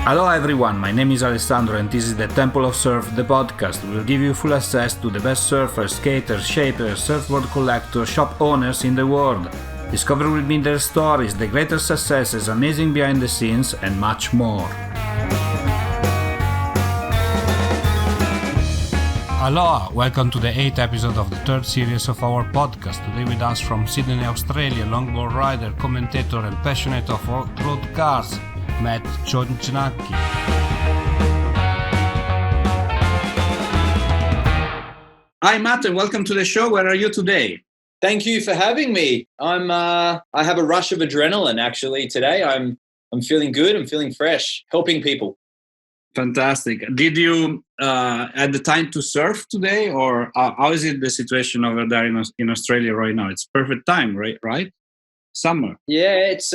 Aloha everyone, my name is Alessandro and this is the Temple of Surf, the podcast. We'll give you full access to the best surfers, skaters, shapers, surfboard collectors, shop owners in the world. Discover with me their stories, the greatest successes, amazing behind the scenes and much more. Aloha, welcome to the 8th episode of the 3rd series of our podcast. Today with us from Sydney, Australia, longboard rider, commentator and passionate of off-road cars, Matt Chojnacki. Hi Matt, and welcome to the show. Where are you today? Thank you for having me. I have a rush of adrenaline actually today. I'm feeling good. I'm feeling fresh, helping people. Fantastic. Did you at the time to surf today, or how is it the situation over there in Australia right now? It's perfect time, right? Summer. Yeah, it's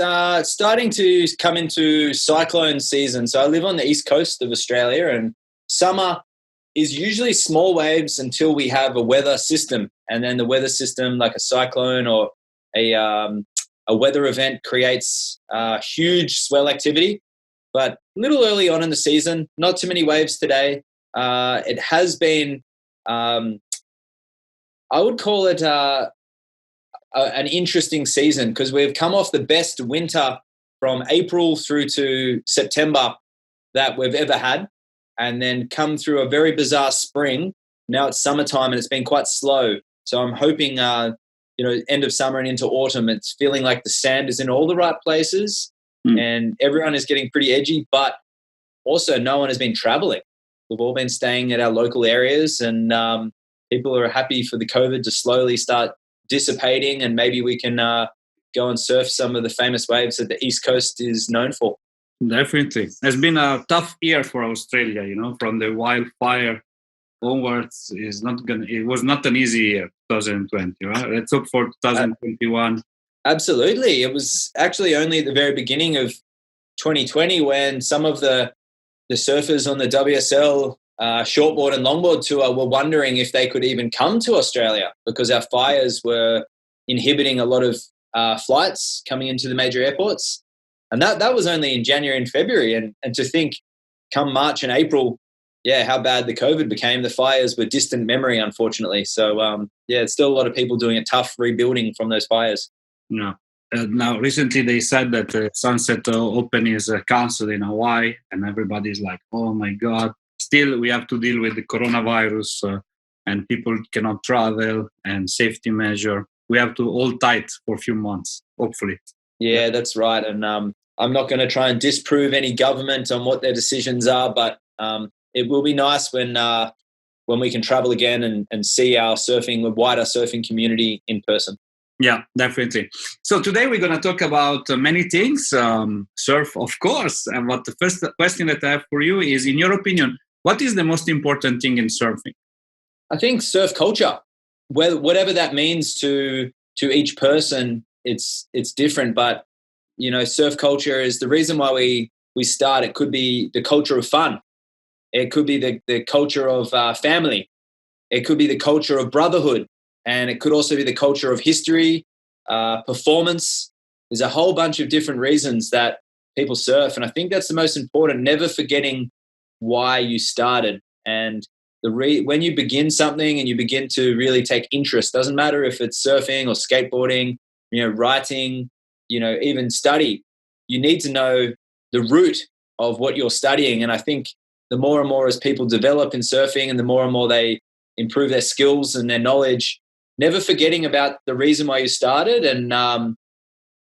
starting to come into cyclone season. So I live on the east coast of Australia, and summer is usually small waves until we have a weather system, and then the weather system, like a cyclone or a weather event, creates huge swell activity. But a little early on in the season, not too many waves today. It has been, I would call it an interesting season because we've come off the best winter from April through to September that we've ever had, and then come through a very bizarre spring. Now it's summertime and it's been quite slow. So I'm hoping, end of summer and into autumn, it's feeling like the sand is in all the right places. And everyone is getting pretty edgy, but also no one has been traveling. We've all been staying at our local areas, and people are happy for the COVID to slowly start dissipating, and maybe we can go and surf some of the famous waves that the East Coast is known for. Definitely. It's been a tough year for Australia, from the wildfire onwards. It was not an easy year, 2020, right? Let's hope for 2021. Absolutely. It was actually only at the very beginning of 2020 when some of the surfers on the WSL shortboard and longboard tour were wondering if they could even come to Australia because our fires were inhibiting a lot of flights coming into the major airports. And that was only in January and February. And to think come March and April, how bad the COVID became, the fires were distant memory, unfortunately. So, it's still a lot of people doing it tough rebuilding from those fires. No. Now, recently they said that the Sunset Open is cancelled in Hawaii, and everybody's like, oh my God. Still, we have to deal with the coronavirus and people cannot travel and safety measure. We have to hold tight for a few months, hopefully. Yeah, that's right. And I'm not going to try and disprove any government on what their decisions are, but it will be nice when we can travel again and see our wider surfing community in person. Yeah, definitely. So today we're going to talk about many things. Surf, of course. But the first question that I have for you is, in your opinion, what is the most important thing in surfing? I think surf culture, whatever that means to each person, it's different. But, surf culture is the reason why we start. It could be the culture of fun. It could be the culture of family. It could be the culture of brotherhood. And it could also be the culture of history, performance. There's a whole bunch of different reasons that people surf. And I think that's the most important, never forgetting why you started. And when you begin something and you begin to really take interest, doesn't matter if it's surfing or skateboarding, writing, even study, you need to know the root of what you're studying. And I think the more and more as people develop in surfing and the more and more they improve their skills and their knowledge, never forgetting about the reason why you started, and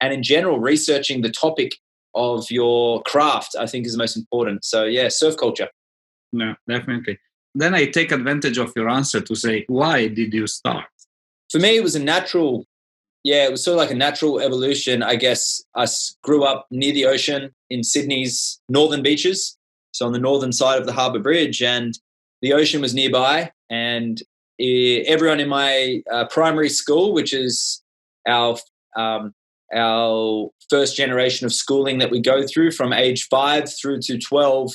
in general, researching the topic of your craft, I think is the most important. So, surf culture. No, definitely. Then I take advantage of your answer to say, why did you start? For me, it was it was sort of like a natural evolution. I guess I grew up near the ocean in Sydney's northern beaches, so on the northern side of the Harbour Bridge, and the ocean was nearby, and everyone in my primary school, which is our first generation of schooling that we go through from age 5 through to 12,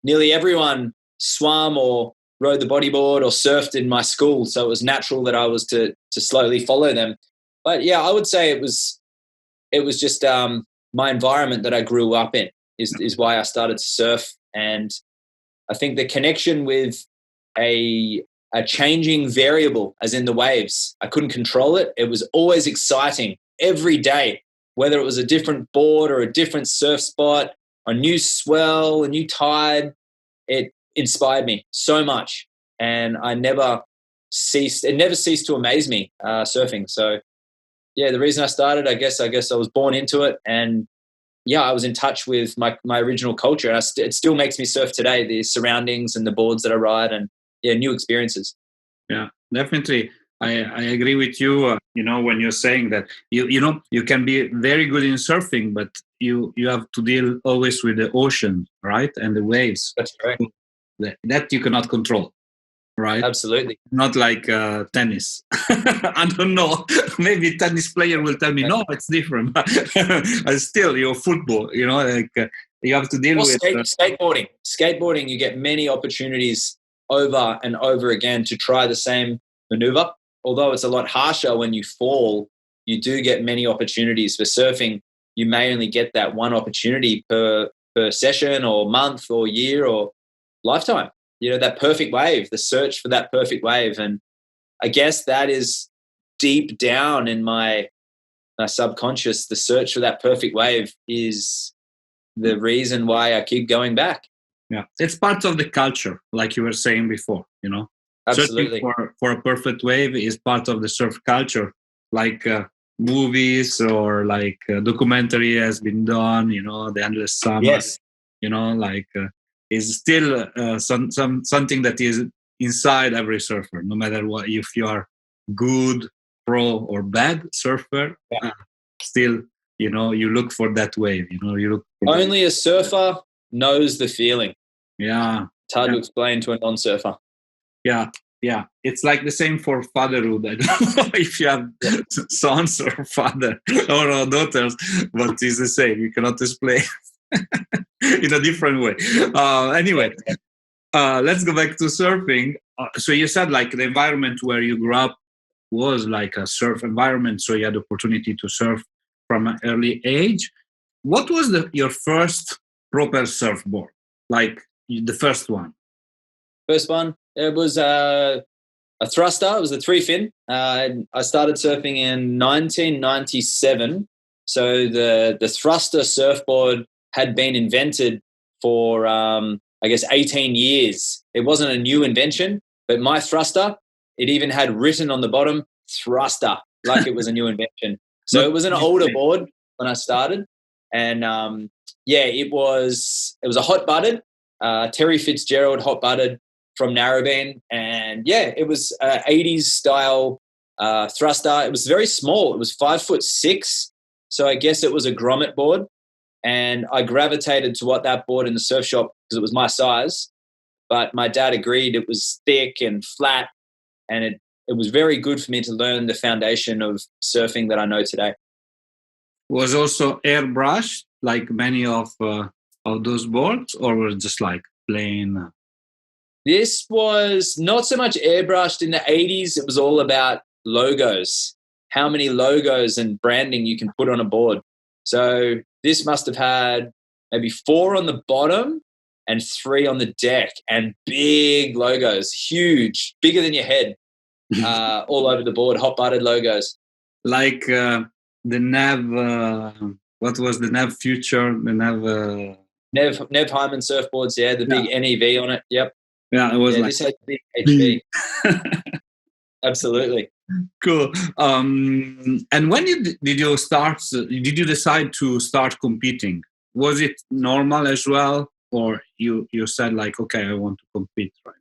nearly everyone swam or rode the bodyboard or surfed in my school. So it was natural that I was to slowly follow them. But I would say it was just my environment that I grew up in. is why I started to surf. And I think the connection with a changing variable, as in the waves, I couldn't control it. It was always exciting every day, whether it was a different board or a different surf spot, a new swell, a new tide. It inspired me so much, and it never ceased to amaze me, surfing. So yeah, the reason I started, I guess I was born into it, and yeah, I was in touch with my original culture. And it still makes me surf today, the surroundings and the boards that I ride, and yeah, new experiences. Yeah, definitely. I agree with you. When you're saying that you can be very good in surfing, but you have to deal always with the ocean, right, and the waves. That's correct. That you cannot control, right? Absolutely. Not like tennis. I don't know. Maybe tennis player will tell me no, it's different. But still, your football, you have to deal with skateboarding. Skateboarding, you get many opportunities over and over again to try the same maneuver. Although it's a lot harsher when you fall, you do get many opportunities. For surfing, you may only get that one opportunity per session or month or year or lifetime. That perfect wave, the search for that perfect wave. And I guess that is deep down in my subconscious. The search for that perfect wave is the reason why I keep going back. Yeah, it's part of the culture, like you were saying before, Absolutely. Searching for a perfect wave is part of the surf culture, like movies or like a documentary has been done, The Endless Summer. Yes. Is still something that is inside every surfer, no matter what, if you are good, pro or bad surfer, still, you look for that wave, you look for only a surfer knows the feeling. Yeah. It's hard to explain to a non-surfer. Yeah. It's like the same for fatherhood. I don't know if you have sons or father or daughters, but it's the same. You cannot explain in a different way. Anyway, let's go back to surfing. So you said like the environment where you grew up was like a surf environment, so you had the opportunity to surf from an early age. What was your first proper surfboard? Like the first one? First one, it was a thruster. It was a 3-fin. I started surfing in 1997. So the thruster surfboard had been invented for, 18 years. It wasn't a new invention, but my thruster, it even had written on the bottom, thruster, like it was a new invention. So it was an older board when I started. And it was a hot butted, Terry Fitzgerald hot butted from Narrabeen. And it was 80s style thruster. It was very small. It was 5'6". So I guess it was a grommet board. And I gravitated to what that board in the surf shop because it was my size. But my dad agreed it was thick and flat. And it was very good for me to learn the foundation of surfing that I know today. Was also airbrushed like many of those boards, or was it just like plain? This was not so much airbrushed in the 80s. It was all about logos, how many logos and branding you can put on a board. So this must have had maybe 4 on the bottom and 3 on the deck, and big logos, huge, bigger than your head, all over the board, hot butted logos. Like the Nav, what was the Nav Future? The Nev Hyman surfboards, the big NEV on it. Yep. Yeah, it was like this had big HV. Absolutely. Cool. And when did you start? Did you decide to start competing? Was it normal as well, or you said like, okay, I want to compete right now?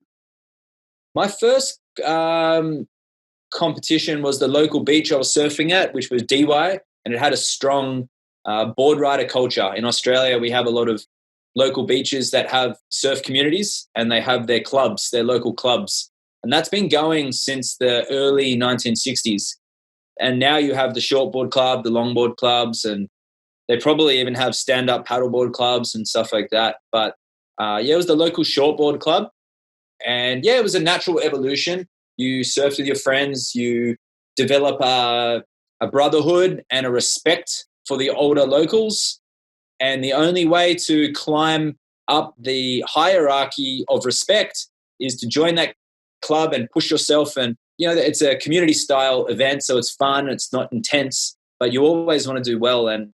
My first competition was the local beach I was surfing at, which was DY, and it had a strong board rider culture. In Australia, we have a lot of local beaches that have surf communities, and they have their clubs, their local clubs. And that's been going since the early 1960s. And now you have the shortboard club, the longboard clubs, and they probably even have stand-up paddleboard clubs and stuff like that. But it was the local shortboard club. And it was a natural evolution. You surf with your friends, you develop a brotherhood and a respect for the older locals. And the only way to climb up the hierarchy of respect is to join that club and push yourself. And, it's a community style event, so it's fun. It's not intense, but you always want to do well. And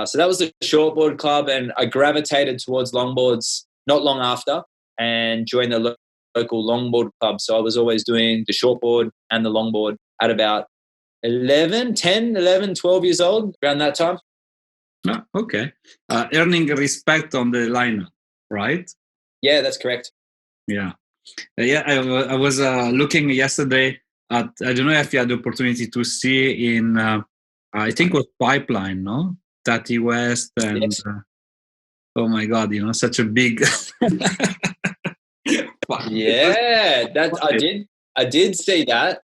so that was the shortboard club, and I gravitated towards longboards not long after and joined the local longboard club. So I was always doing the shortboard and the longboard at about 12 years old, around that time. Oh, okay. Earning respect on the lineup, right? Yeah, that's correct. Yeah. I was looking yesterday at, I don't know if you had the opportunity to see in, I think it was Pipeline, no? Tati West and, Yes. Oh my God, such a big... Yeah, I did see that.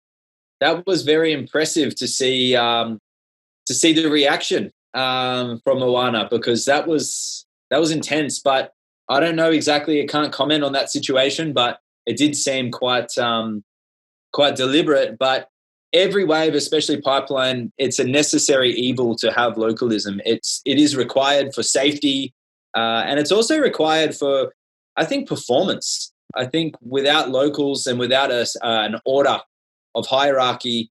That was very impressive to see the reaction from Moana, because that was intense. But I don't know exactly. I can't comment on that situation, but it did seem quite deliberate. But every wave, especially Pipeline, it's a necessary evil to have localism. It is required for safety, and it's also required for, I think, performance. I think without locals and without an order of hierarchy,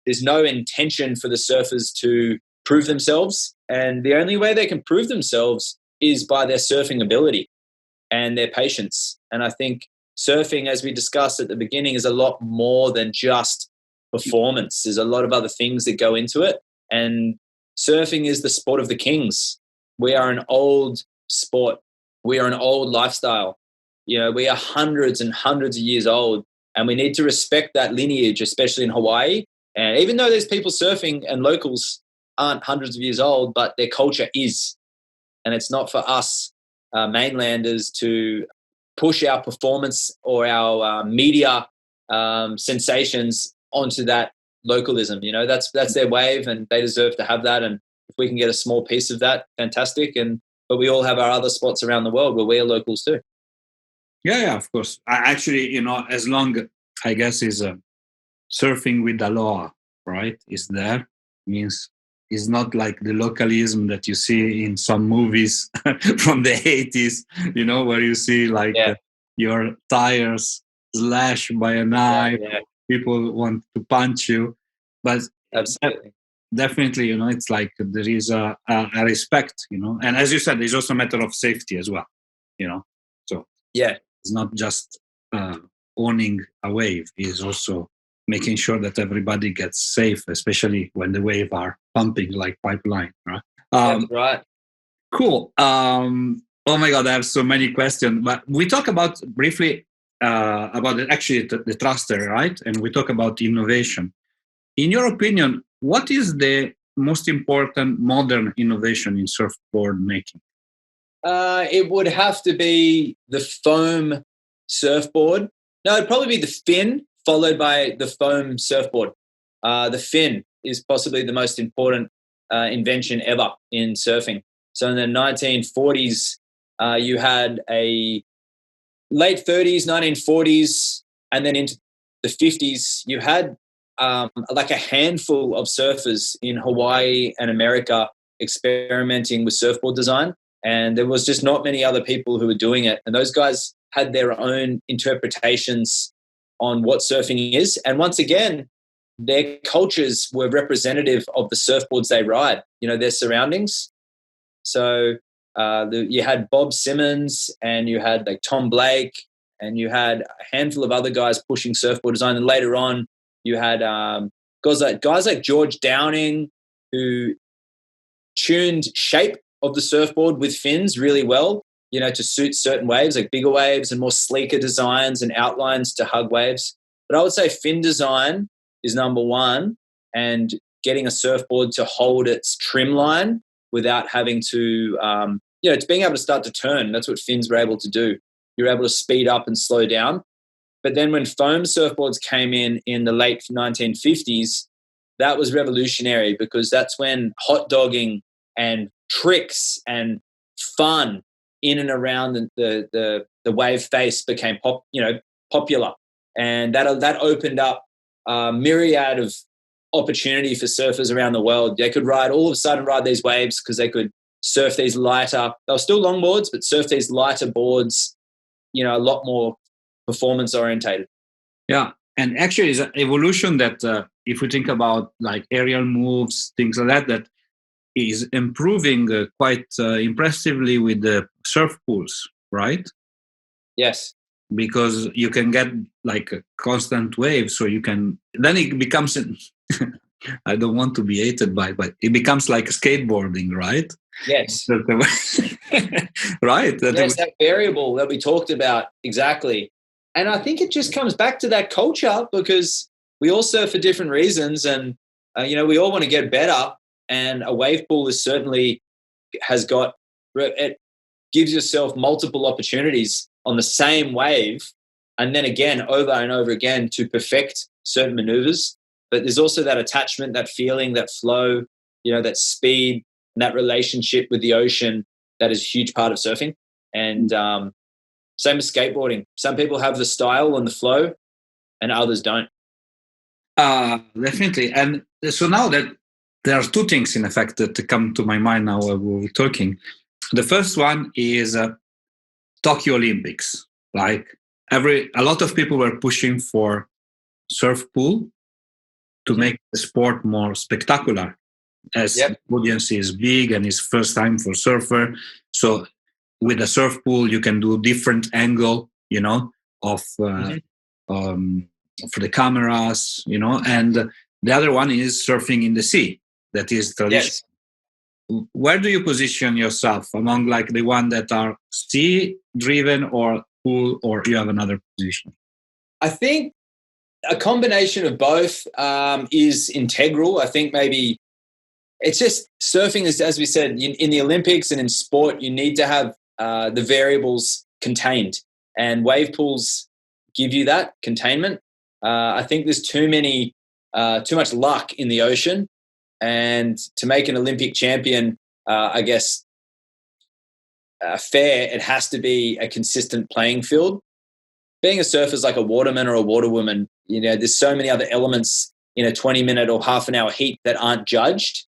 there's no intention for the surfers to prove themselves. And the only way they can prove themselves is by their surfing ability and their patience. And I think surfing, as we discussed at the beginning, is a lot more than just performance. There's a lot of other things that go into it. And surfing is the sport of the kings. We are an old sport. We are an old lifestyle. We are hundreds and hundreds of years old, and we need to respect that lineage, especially in Hawaii. And even though there's people surfing and locals aren't hundreds of years old, but their culture is. And it's not for us mainlanders to push our performance or our media sensations onto that localism. That's their wave, and they deserve to have that. And if we can get a small piece of that, fantastic. But we all have our other spots around the world where we are locals too. Yeah, of course. Actually, as long, I guess, is surfing with Aloha, right? Is there, means it's not like the localism that you see in some movies from the 80s, where you see your tires slashed by a knife, people want to punch you. But absolutely, definitely, it's like there is a respect, and as you said, there's also a matter of safety as well, so yeah. It's not just owning a wave. It's also making sure that everybody gets safe, especially when the waves are pumping like Pipeline. Right? That's right. Cool. Oh my God, I have so many questions. But we talk about briefly about the thruster, right? And we talk about innovation. In your opinion, what is the most important modern innovation in surfboard making? It would have to be the foam surfboard. No, it'd probably be the fin, followed by the foam surfboard. The fin is possibly the most important invention ever in surfing. So in the 1940s, you had a late 30s, 1940s, and then into the 50s, you had like a handful of surfers in Hawaii and America experimenting with surfboard design. And there was just not many other people who were doing it. And those guys had their own interpretations on what surfing is. And once again, their cultures were representative of the surfboards they ride, their surroundings. So you had Bob Simmons, and you had like Tom Blake, and you had a handful of other guys pushing surfboard design. And later on, you had guys like George Downing, who tuned shape of the surfboard with fins really well, to suit certain waves, like bigger waves and more sleeker designs and outlines to hug waves. But I would say fin design is number one, and getting a surfboard to hold its trim line without having to, it's being able to start to turn. That's what fins were able to do. You're able to speed up and slow down. But then when foam surfboards came in the late 1950s, that was revolutionary, because that's when hot dogging and tricks and fun in and around the wave face became popular, and that opened up a myriad of opportunity for surfers around the world. They could all of a sudden ride these waves because they could surf these lighter, they were still longboards, but surf these lighter boards, a lot more performance orientated. Yeah. And actually, it's an evolution that if we think about like aerial moves, things like that, that is improving quite impressively with the surf pools, right? Yes. Because you can get like a constant wave, so you can, then it becomes, I don't want to be hated by, but it becomes like skateboarding, right? Yes. Right. Yes, that variable that we talked about, exactly. And I think it just comes back to that culture, because we all surf for different reasons, and we all want to get better. And a wave pool is certainly it gives yourself multiple opportunities on the same wave, and then again over and over again to perfect certain maneuvers. But there's also that attachment, that feeling, that flow, that speed, and that relationship with the ocean that is a huge part of surfing. And same as skateboarding. Some people have the style and the flow, and others don't. Definitely. And so now that there are two things, in effect, that come to my mind now while we're talking. The first one is Tokyo Olympics. Like a lot of people were pushing for surf pool to make the sport more spectacular, as the audience is big and it's first time for surfer. So with a surf pool, you can do different angle, of for the cameras, and the other one is surfing in the sea. That is tradition. Yes. Where do you position yourself among like the one that are sea driven or pool, or you have another position? I think a combination of both is integral. I think maybe it's just surfing is, as we said, in the Olympics and in sport, you need to have the variables contained, and wave pools give you that containment. I think there's too much luck in the ocean, and to make an Olympic champion, I guess, fair, it has to be a consistent playing field. Being a surfer is like a waterman or a waterwoman. There's so many other elements in a 20-minute or half an hour heat that aren't judged.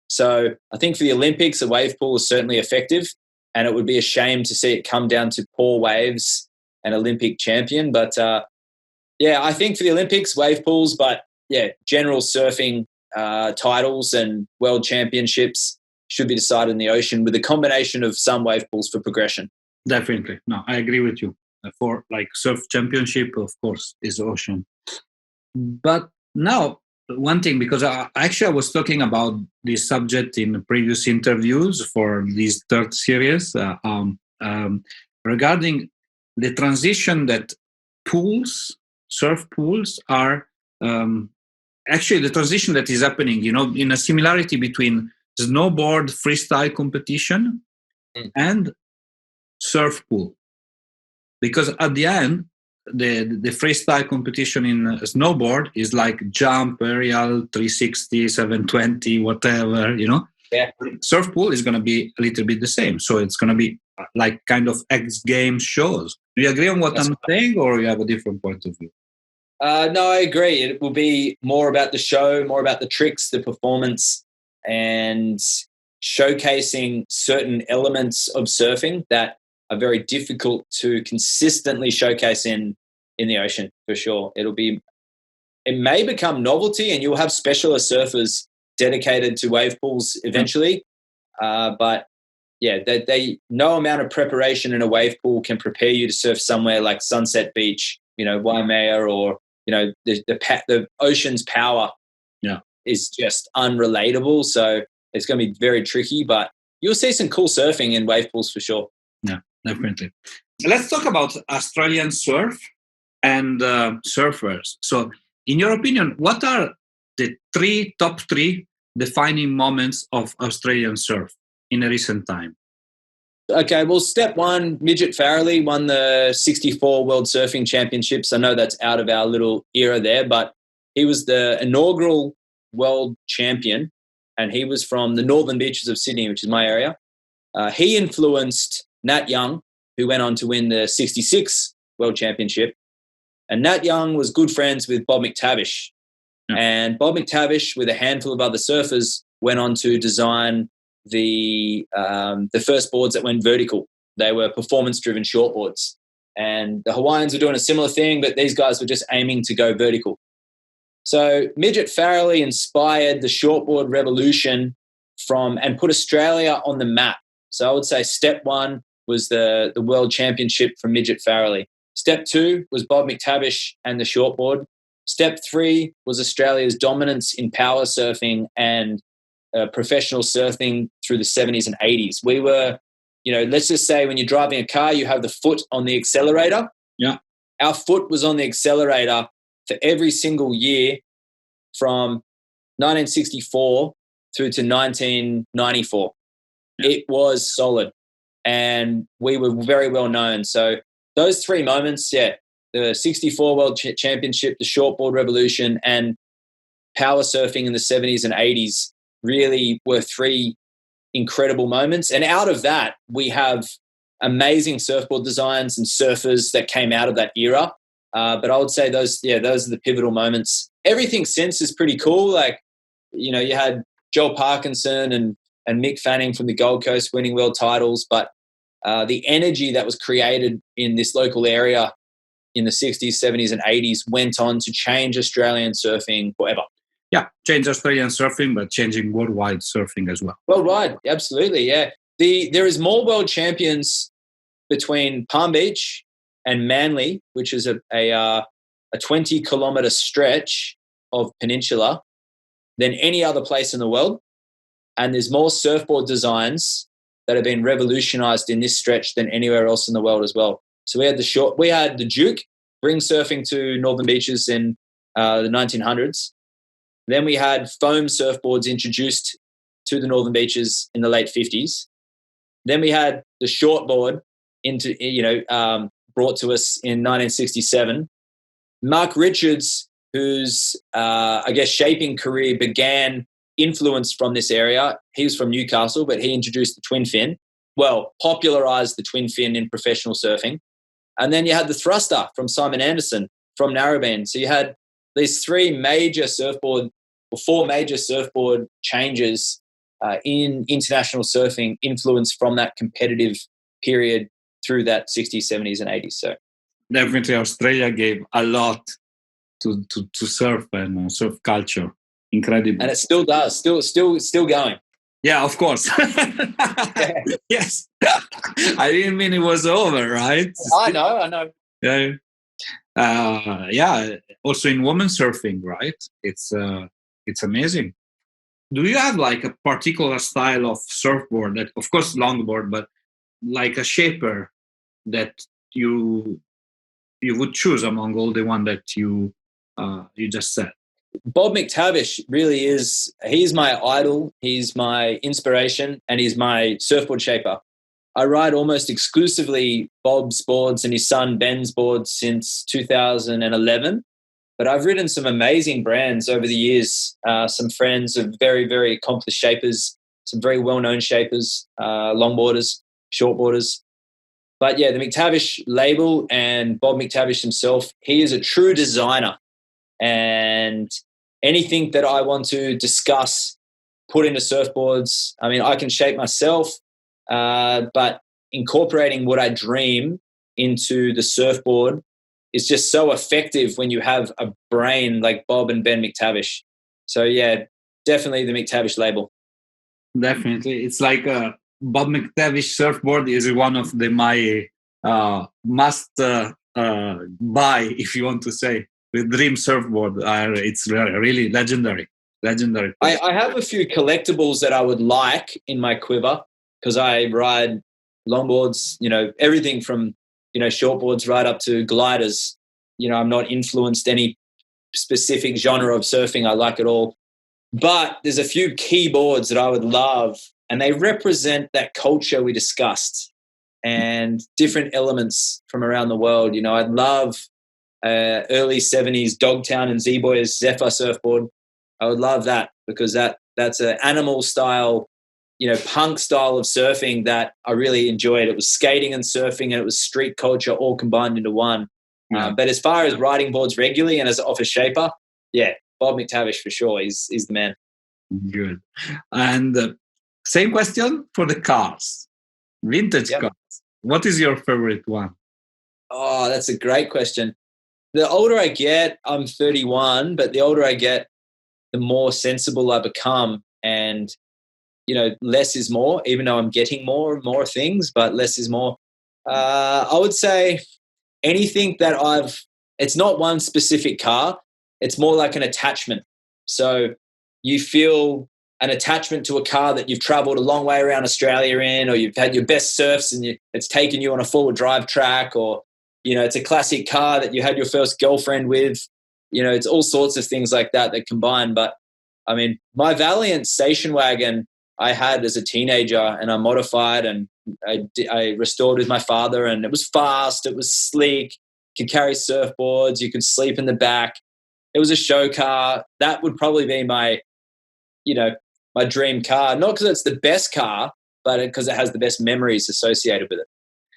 So I think for the Olympics, a wave pool is certainly effective, and it would be a shame to see it come down to poor waves and Olympic champion. But I think for the Olympics, wave pools, but general surfing titles and world championships should be decided in the ocean with a combination of some wave pools for progression. Definitely. No, I agree with you. For like surf championship, of course, is ocean. But now, one thing, because I was talking about this subject in previous interviews for this third series regarding the transition that surf pools are actually the transition that is happening, in a similarity between snowboard freestyle competition and surf pool. Because at the end, the freestyle competition in snowboard is like jump, aerial, 360, 720, whatever, Yeah. Surf pool is going to be a little bit the same. So it's going to be like kind of X Games shows. Do you agree on what I'm saying, or you have a different point of view? No, I agree. It will be more about the show, more about the tricks, the performance, and showcasing certain elements of surfing that are very difficult to consistently showcase in the ocean, for sure. It may become novelty, and you'll have specialist surfers dedicated to wave pools eventually. But no amount of preparation in a wave pool can prepare you to surf somewhere like Sunset Beach, Waimea, or the ocean's power is just unrelatable. So it's going to be very tricky, but you'll see some cool surfing in wave pools for sure. Yeah, definitely. Let's talk about Australian surf and surfers. So in your opinion, what are the top three defining moments of Australian surf in a recent time? Okay, well, step one, Midget Farrelly won the 64 World Surfing Championships. I know that's out of our little era there, but he was the inaugural world champion, and he was from the northern beaches of Sydney, which is my area. He influenced Nat Young, who went on to win the 66 World Championship. And Nat Young was good friends with Bob McTavish. And Bob McTavish, with a handful of other surfers, went on to design the first boards that went vertical. They were performance-driven shortboards. And the Hawaiians were doing a similar thing, but these guys were just aiming to go vertical. So Midget Farrelly inspired the shortboard revolution and put Australia on the map. So I would say step one was the World Championship from Midget Farrelly. Step two was Bob McTavish and the shortboard. Step three was Australia's dominance in power surfing and professional surfing through the 70s and 80s. We were, let's just say when you're driving a car, you have the foot on the accelerator. Yeah. Our foot was on the accelerator for every single year from 1964 through to 1994. Yeah. It was solid. And we were very well known. So those three moments, the 64 World Championship, the shortboard revolution, and power surfing in the 70s and 80s really were three incredible moments. And out of that, we have amazing surfboard designs and surfers that came out of that era. But I would say those are the pivotal moments. Everything since is pretty cool. Like, you had Joel Parkinson and Mick Fanning from the Gold Coast winning world titles. But the energy that was created in this local area in the 60s, 70s, and 80s went on to change Australian surfing forever. Yeah, change Australian surfing, but changing worldwide surfing as well. Worldwide, absolutely, yeah. There is more world champions between Palm Beach and Manly, which is a 20-kilometre stretch of peninsula, than any other place in the world. And there's more surfboard designs that have been revolutionised in this stretch than anywhere else in the world as well. So we had the Duke bring surfing to northern beaches in the 1900s. Then we had foam surfboards introduced to the northern beaches in the late 50s. Then we had the shortboard brought to us in 1967. Mark Richards, whose shaping career began influenced from this area. He was from Newcastle, but he introduced the twin fin. Well, popularized the twin fin in professional surfing. And then you had the thruster from Simon Anderson from Narrabeen. So you had these four major surfboard changes in international surfing influenced from that competitive period through that 60s, 70s, and 80s. So definitely Australia gave a lot to surf and surf culture. Incredible. And it still does. Still going. Yeah, of course. Yes. I didn't mean it was over, right? I know. Yeah. Also in women surfing, right? It's amazing. Do you have like a particular style of surfboard that, of course, longboard, but like a shaper that you would choose among all the one that you just said? Bob McTavish really is, he's my idol, he's my inspiration, and he's my surfboard shaper. I ride almost exclusively Bob's boards and his son Ben's boards since 2011, but I've ridden some amazing brands over the years, some friends of very, very accomplished shapers, some very well-known shapers, longboarders, shortboarders. But yeah, the McTavish label and Bob McTavish himself, he is a true designer. And anything that I want to discuss, put into surfboards, I mean, I can shape myself, but incorporating what I dream into the surfboard is just so effective when you have a brain like Bob and Ben McTavish. So, yeah, definitely the McTavish label. Definitely. It's like Bob McTavish surfboard is one of my must buy, if you want to say. The dream surfboard, it's really legendary. I have a few collectibles that I would like in my quiver because I ride longboards, everything from, shortboards right up to gliders. I'm not influenced any specific genre of surfing. I like it all. But there's a few keyboards that I would love, and they represent that culture we discussed and different elements from around the world. I'd love early 70s Dogtown and Z-Boys Zephyr surfboard. I would love that because that's an animal style, punk style of surfing that I really enjoyed. It was skating and surfing and it was street culture all combined into one. Yeah. But as far as riding boards regularly and as off a shaper, yeah, Bob McTavish for sure is the man. Good. And Same question for the cars, vintage cars. What is your favorite one? Oh, that's a great question. The older I get, I'm 31, but the older I get, the more sensible I become. And, less is more, even though I'm getting more and more things, but less is more. I would say anything that it's not one specific car, it's more like an attachment. So you feel an attachment to a car that you've traveled a long way around Australia in, or you've had your best surfs and it's taken you on a full drive track, or, it's a classic car that you had your first girlfriend with. It's all sorts of things like that combine. But I mean, my Valiant station wagon I had as a teenager, and I modified and I restored with my father, and it was fast, it was sleek, could carry surfboards, you could sleep in the back. It was a show car. That would probably be my dream car. Not because it's the best car, but because it has the best memories associated with it.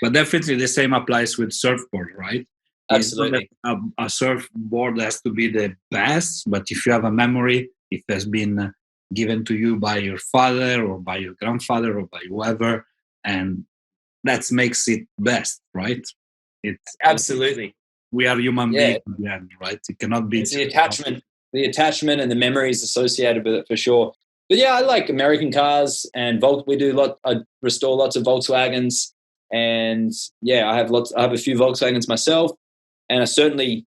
But definitely the same applies with surfboard, right? Absolutely. A surfboard has to be the best, but if you have a memory, if it has been given to you by your father or by your grandfather or by whoever, and that makes it best, right? It's absolutely. We are human beings, right? It cannot be. It's the attachment and the memories associated with it for sure. But yeah, I like American cars, and I restore lots of Volkswagens, and I have a few Volkswagens myself, and I certainly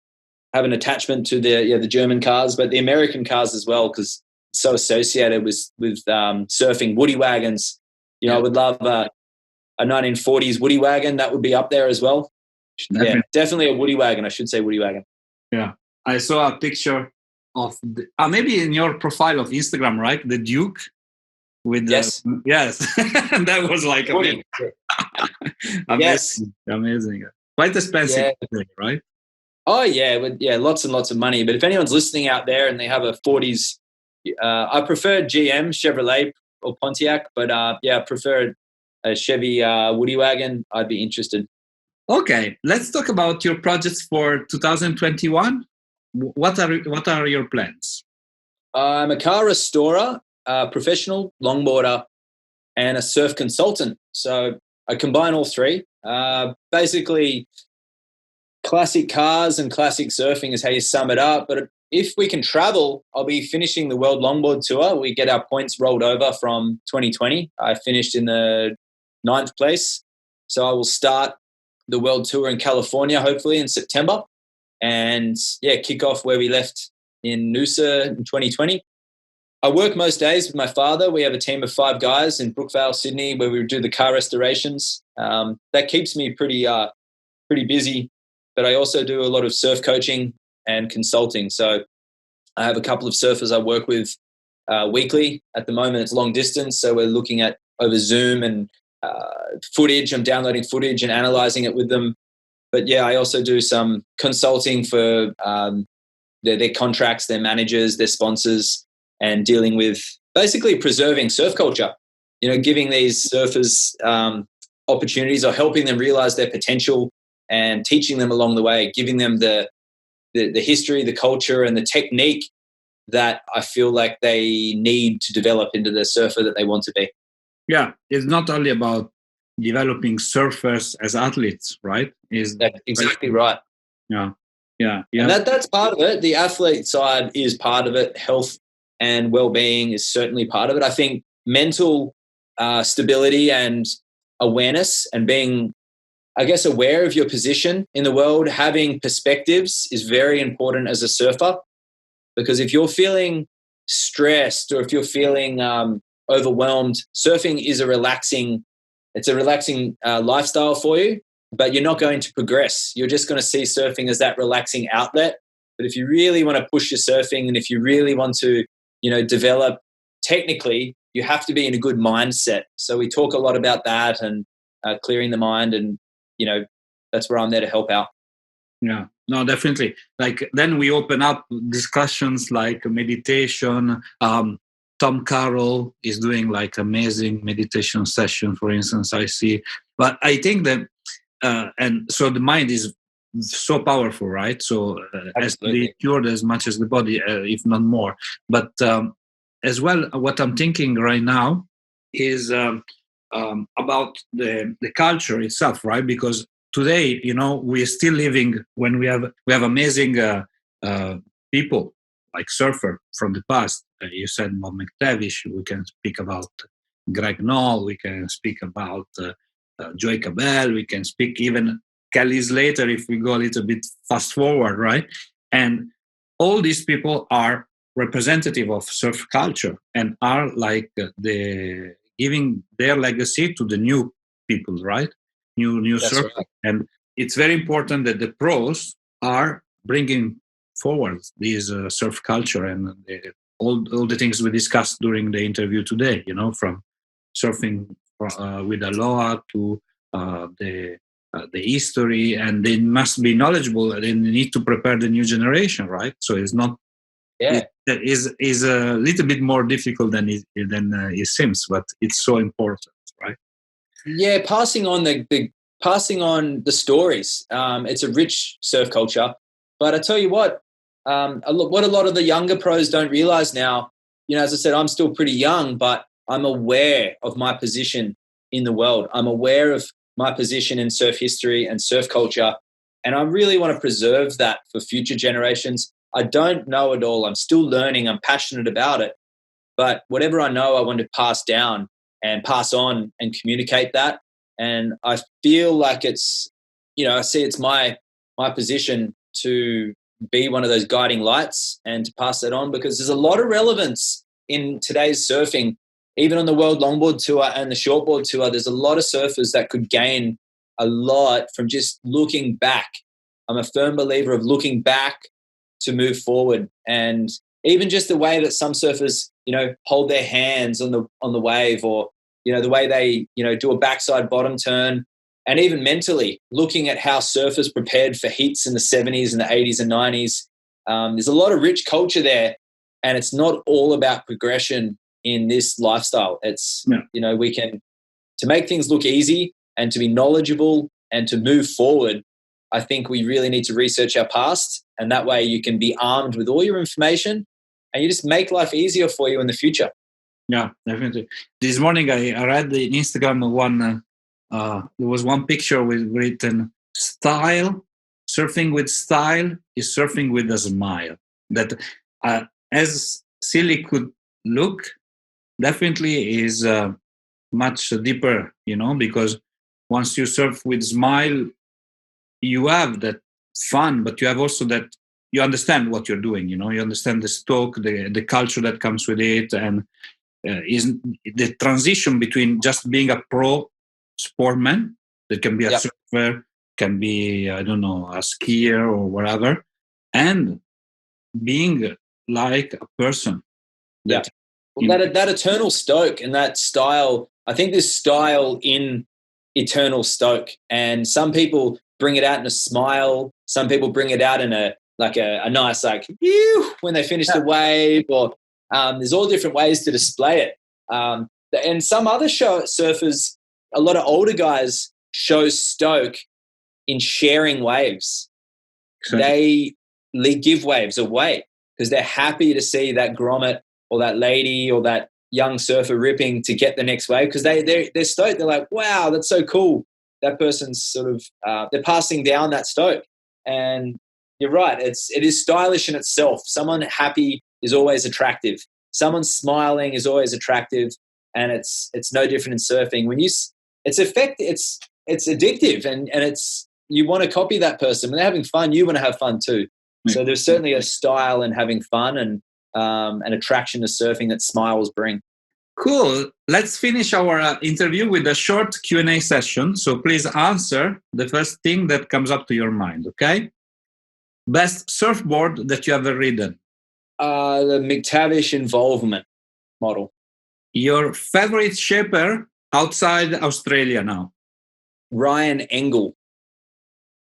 have an attachment to the German cars, but the American cars as well, because it's so associated with surfing. Woody wagons, I would love a 1940s Woody wagon. That would be up there as well. Definitely. Yeah, definitely a Woody wagon. I should say Woody wagon. Yeah, I saw a picture of maybe in your profile of Instagram, right? The Duke with yes, that was like amazing. Amazing. Quite expensive, right? Oh yeah, lots and lots of money. But if anyone's listening out there and they have a 40s, I prefer GM, Chevrolet, or Pontiac. But I prefer a Chevy Woody wagon. I'd be interested. Okay, let's talk about your projects for 2021. What are your plans? I'm a car restorer, a professional longboarder, and a surf consultant. So I combine all three. Basically, classic cars and classic surfing is how you sum it up. But if we can travel, I'll be finishing the World Longboard Tour. We get our points rolled over from 2020. I finished in the 9th place. So I will start the World Tour in California, hopefully in September. And kick off where we left in Noosa in 2020. I work most days with my father. We have a team of 5 guys in Brookvale, Sydney, where we do the car restorations. That keeps me pretty busy. But I also do a lot of surf coaching and consulting. So I have a couple of surfers I work with weekly. At the moment, it's long distance. So we're looking at over Zoom and footage. I'm downloading footage and analyzing it with them. But I also do some consulting for their contracts, their managers, their sponsors, and dealing with basically preserving surf culture. Giving these surfers opportunities or helping them realize their potential and teaching them along the way, giving them the history, the culture, and the technique that I feel like they need to develop into the surfer that they want to be. Yeah, it's not only about developing surfers as athletes, right? That's exactly right. Yeah. And that's part of it. The athlete side is part of it. Health and well-being is certainly part of it. I think mental stability and awareness and being, I guess, aware of your position in the world, having perspectives is very important as a surfer, because if you're feeling stressed or if you're feeling overwhelmed, surfing is a relaxing lifestyle for you, but you're not going to progress. You're just going to see surfing as that relaxing outlet. But if you really want to push your surfing and if you really want to, develop technically, you have to be in a good mindset. So we talk a lot about that and clearing the mind, and, that's where I'm there to help out. Yeah, no, definitely. Like then we open up discussions like meditation. Tom Carroll is doing like amazing meditation session, for instance, I see. But I think that, and so the mind is so powerful, right? So as the cured as much as the body, if not more. But as well, what I'm thinking right now is about the culture itself, right? Because today, we're still living when we have amazing people like surfer from the past. You said Bob McTavish. We can speak about Greg Knoll. We can speak about Joy Cabell. We can speak even Kelly Slater if we go a little bit fast forward, right? And all these people are representative of surf culture and are like the giving their legacy to the new people, right? New That's surf. right. And it's very important that the pros are bringing forward this surf culture and all the things we discussed during the interview today, from surfing with Aloha to the history, and they must be knowledgeable. They need to prepare the new generation, right? So it's not. Yeah. It is a little bit more difficult than it seems, but it's so important, right? Yeah, passing on the stories. It's a rich surf culture, but I tell you what, what a lot of the younger pros don't realize now. As I said, I'm still pretty young, but I'm aware of my position in the world. I'm aware of my position in surf history and surf culture, and I really want to preserve that for future generations. I don't know it all. I'm still learning. I'm passionate about it, but whatever I know, I want to pass down and pass on and communicate that. And I feel like it's, I see it's my position to be one of those guiding lights and to pass that on, because there's a lot of relevance in today's surfing, even on the World Longboard Tour and the Shortboard Tour. There's a lot of surfers that could gain a lot from just looking back. I'm a firm believer of looking back to move forward, and even just the way that some surfers, hold their hands on the wave, or the way they do a backside bottom turn, and even mentally looking at how surfers prepared for heats in the 70s and the 80s and 90s. There's a lot of rich culture there, and it's not all about progression in this lifestyle. It's we can, to make things look easy and to be knowledgeable and to move forward, I think we really need to research our past, and that way you can be armed with all your information and you just make life easier for you in the future. Yeah, definitely. This morning I read in Instagram one, there was one picture with written style, surfing with style is surfing with a smile. That as silly could look, definitely is much deeper, because once you surf with smile, you have that fun, but you have also that you understand what you're doing. You understand the stroke, the culture that comes with it, and is the transition between just being a pro sportman that can be a surfer, can be a skier or whatever, and being like a person. That eternal stoke and that style. I think there's style in eternal stoke, and some people bring it out in a smile. Some people bring it out in a nice when they finish the wave, or there's all different ways to display it. And some other surfers, a lot of older guys, show stoke in sharing waves. Exactly. They give waves away because they're happy to see that grommet or that lady or that young surfer ripping to get the next wave, because they're stoked. They're like, wow, that's so cool. That person's sort of they're passing down that stoke. And you're right, it is stylish in itself. Someone happy is always attractive. Someone smiling is always attractive, and it's no different in surfing. When it's addictive, and it's, you want to copy that person. When they're having fun, you want to have fun too. So there's certainly a style in having fun and an attraction to surfing that smiles bring. Cool. Let's finish our interview with a short Q&A session. So please answer the first thing that comes up to your mind, okay? Best surfboard that you ever ridden? The McTavish Involvement model. Your favorite shaper outside Australia now? Ryan Engel.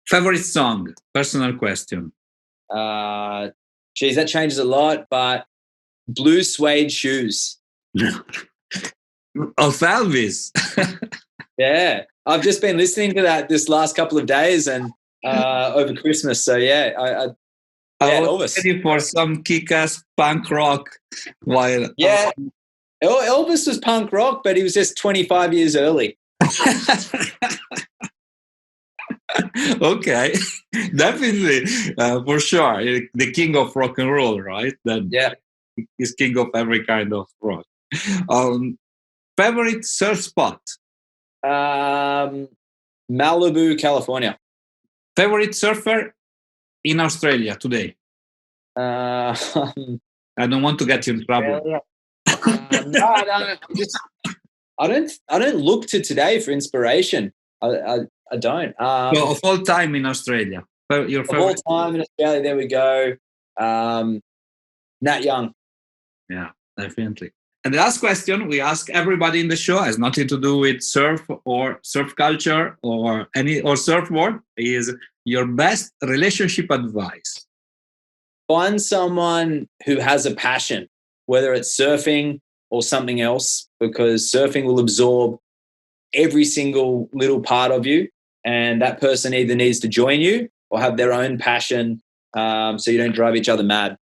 Favorite song? Personal question. Geez, that changes a lot, but Blue Suede Shoes. Of Elvis. Yeah, I've just been listening to that this last couple of days and over Christmas. So yeah, I was ready for some kick-ass punk rock. While Elvis was punk rock, but he was just 25 years early. Okay, definitely, for sure. The king of rock and roll, right? Yeah. He's king of every kind of rock. Favorite surf spot? Malibu, California. Favorite surfer in Australia today? Uh, I don't want to get you in trouble. No, I don't look to today for inspiration. I don't. So of all time in Australia, your Of all favorite? time in Australia, there we go. Nat Young. Yeah, definitely. And the last question we ask everybody in the show has nothing to do with surf or surf culture or surfboard, is your best relationship advice. Find someone who has a passion, whether it's surfing or something else, because surfing will absorb every single little part of you, and that person either needs to join you or have their own passion, so you don't drive each other mad.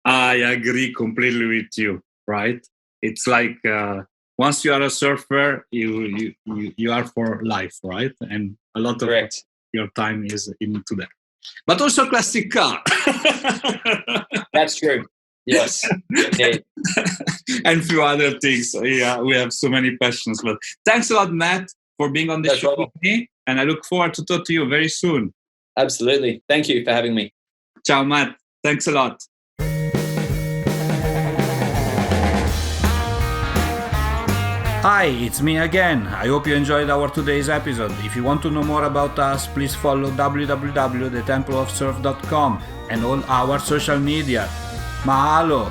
I agree completely with you, right? It's like once you are a surfer, you are for life, right? And a lot of Correct. your time is into that. But also classic car. That's true. Yes. Indeed. And a few other things. Yeah, we have so many passions. But thanks a lot, Matt, for being on the show with me. And I look forward to talk to you very soon. Absolutely. Thank you for having me. Ciao, Matt. Thanks a lot. Hi, it's me again. I hope you enjoyed our today's episode. If you want to know more about us, please follow www.thetempleofsurf.com and all our social media. Mahalo!